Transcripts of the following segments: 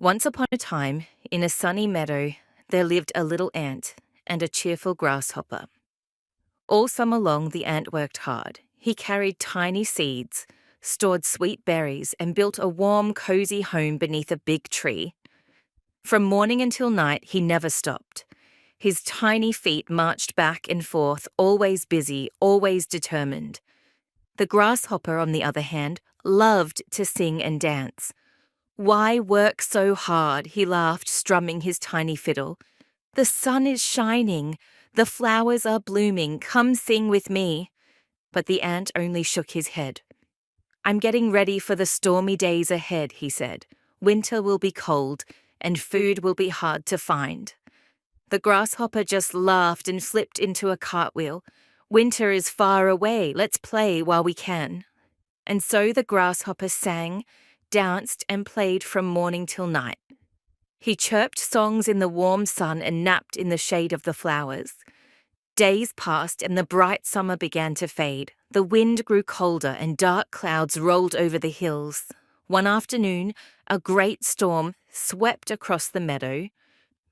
Once upon a time, in a sunny meadow, there lived a little ant and a cheerful grasshopper. All summer long, the ant worked hard. He carried tiny seeds, stored sweet berries, and built a warm, cozy home beneath a big tree. From morning until night, he never stopped. His tiny feet marched back and forth, always busy, always determined. The grasshopper, on the other hand, loved to sing and dance. "Why work so hard?" he laughed, strumming his tiny fiddle. "The sun is shining. The flowers are blooming. Come sing with me." But the ant only shook his head. "I'm getting ready for the stormy days ahead," he said. "Winter will be cold, and food will be hard to find." The grasshopper just laughed and flipped into a cartwheel. "Winter is far away. Let's play while we can." And so the grasshopper sang, danced, and played from morning till night. He chirped songs in the warm sun and napped in the shade of the flowers. Days passed and the bright summer began to fade. The wind grew colder and dark clouds rolled over the hills. One afternoon, a great storm swept across the meadow.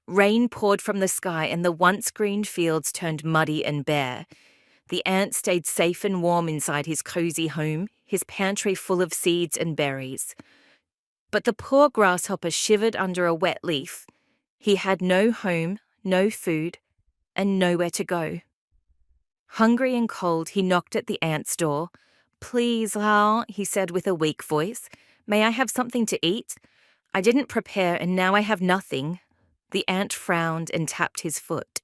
Rain poured from the sky and the once green fields turned muddy and bare. The ant stayed safe and warm inside his cozy home, his pantry full of seeds and berries. But the poor grasshopper shivered under a wet leaf. He had no home, no food, and nowhere to go. Hungry and cold, he knocked at the ant's door. "Please, he said with a weak voice. "May I have something to eat? I didn't prepare and now I have nothing." The ant frowned and tapped his foot.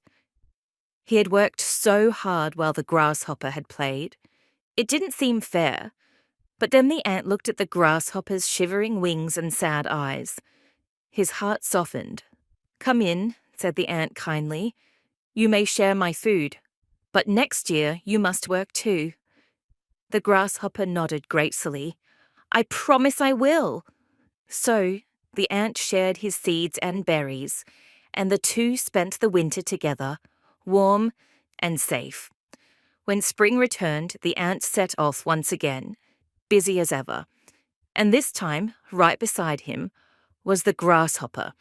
He had worked so hard while the grasshopper had played. It didn't seem fair. But then the ant looked at the grasshopper's shivering wings and sad eyes. His heart softened. "Come in," said the ant kindly. "You may share my food, but next year you must work too." The grasshopper nodded gratefully. "I promise I will." So the ant shared his seeds and berries, and the two spent the winter together, warm and safe. When spring returned, the ant set off once again, busy as ever. And this time, right beside him, was the grasshopper,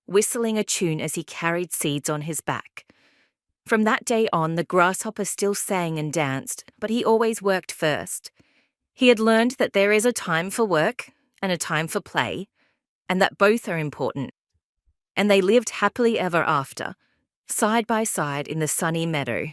whistling a tune as he carried seeds on his back. From that day on, the grasshopper still sang and danced, but he always worked first. He had learned that there is a time for work and a time for play, and that both are important. And they lived happily ever after, side by side in the sunny meadow,